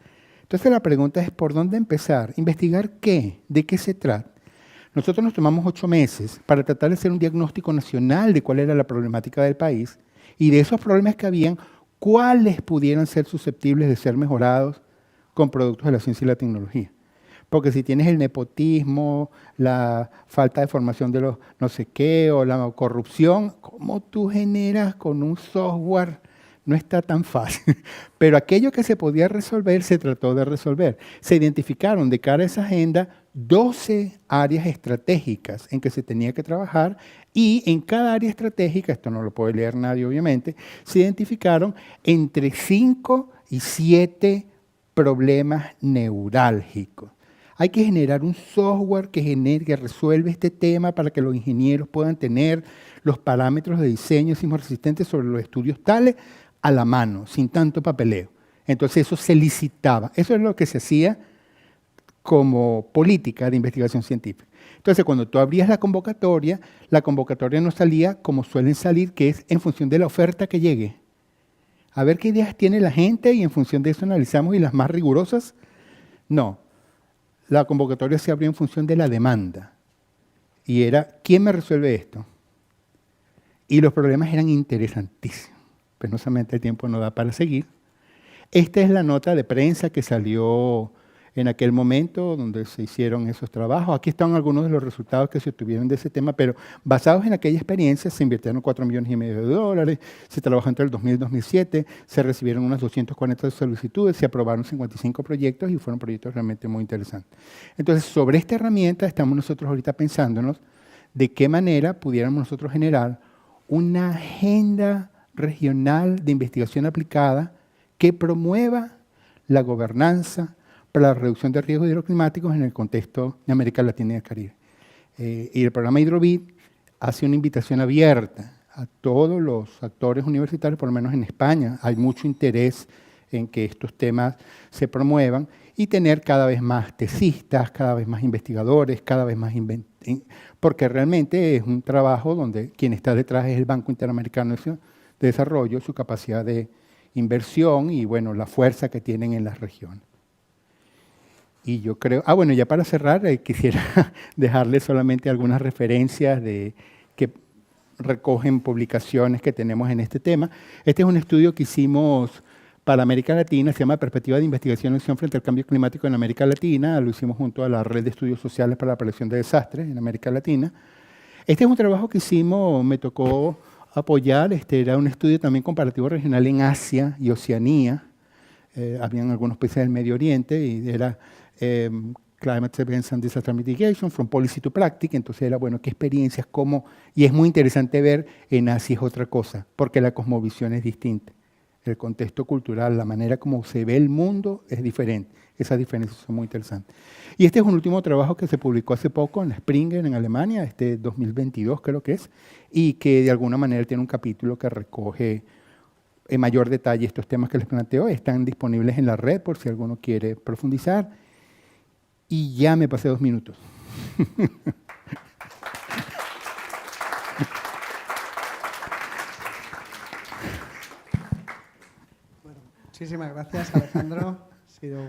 Entonces la pregunta es, ¿por dónde empezar? ¿Investigar qué? ¿De qué se trata? Nosotros nos tomamos 8 meses para tratar de hacer un diagnóstico nacional de cuál era la problemática del país y de esos problemas que habían, cuáles pudieran ser susceptibles de ser mejorados con productos de la ciencia y la tecnología. Porque si tienes el nepotismo, la falta de formación de los no sé qué o la corrupción, ¿cómo tú generas con un software? No está tan fácil. Pero aquello que se podía resolver, se trató de resolver. Se identificaron de cara a esa agenda 12 áreas estratégicas en que se tenía que trabajar y en cada área estratégica, esto no lo puede leer nadie obviamente, se identificaron entre 5 y 7 problemas neurálgicos. Hay que generar un software que resuelva este tema para que los ingenieros puedan tener los parámetros de diseño sismo-resistentes sobre los estudios tales a la mano, sin tanto papeleo. Entonces eso se licitaba. Eso es lo que se hacía como política de investigación científica. Entonces, cuando tú abrías la convocatoria no salía como suelen salir, que es en función de la oferta que llegue. A ver qué ideas tiene la gente y en función de eso analizamos y las más rigurosas, no. La convocatoria se abrió en función de la demanda. Y era, ¿quién me resuelve esto? Y los problemas eran interesantísimos. Penosamente el tiempo no da para seguir. Esta es la nota de prensa que salió en aquel momento donde se hicieron esos trabajos. Aquí están algunos de los resultados que se obtuvieron de ese tema, pero basados en aquella experiencia se invirtieron $4,5 millones, se trabajó entre el 2000 y 2007, se recibieron unas 240 solicitudes, se aprobaron 55 proyectos y fueron proyectos realmente muy interesantes. Entonces, sobre esta herramienta estamos nosotros ahorita pensándonos de qué manera pudiéramos nosotros generar una agenda regional de investigación aplicada que promueva la gobernanza para la reducción de riesgos hidroclimáticos en el contexto de América Latina y el Caribe. Y el programa Hidrovit hace una invitación abierta a todos los actores universitarios, por lo menos en España. Hay mucho interés en que estos temas se promuevan y tener cada vez más tesistas, cada vez más investigadores, cada vez más porque realmente es un trabajo donde quien está detrás es el Banco Interamericano de Desarrollo, su capacidad de inversión y bueno, la fuerza que tienen en las regiones. Y yo creo, bueno, ya para cerrar, quisiera dejarles solamente algunas referencias que recogen publicaciones que tenemos en este tema. Este es un estudio que hicimos para América Latina, se llama Perspectiva de Investigación y Acción frente al Cambio Climático en América Latina, lo hicimos junto a la Red de Estudios Sociales para la Prevención de Desastres en América Latina. Este es un trabajo que hicimos, me tocó apoyar, era un estudio también comparativo regional en Asia y Oceanía, habían algunos países del Medio Oriente y era Climate Events and Disaster Mitigation, From Policy to Practice, entonces era, bueno, qué experiencias, cómo, y es muy interesante ver en Asia es otra cosa, porque la cosmovisión es distinta, el contexto cultural, la manera como se ve el mundo es diferente, esas diferencias son muy interesantes. Y este es un último trabajo que se publicó hace poco en Springer, en Alemania, 2022 creo que es, y que de alguna manera tiene un capítulo que recoge en mayor detalle estos temas que les planteo, están disponibles en la red por si alguno quiere profundizar. Y ya me pasé 2 minutos. Muchísimas gracias, Alejandro. Ha sido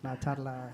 una charla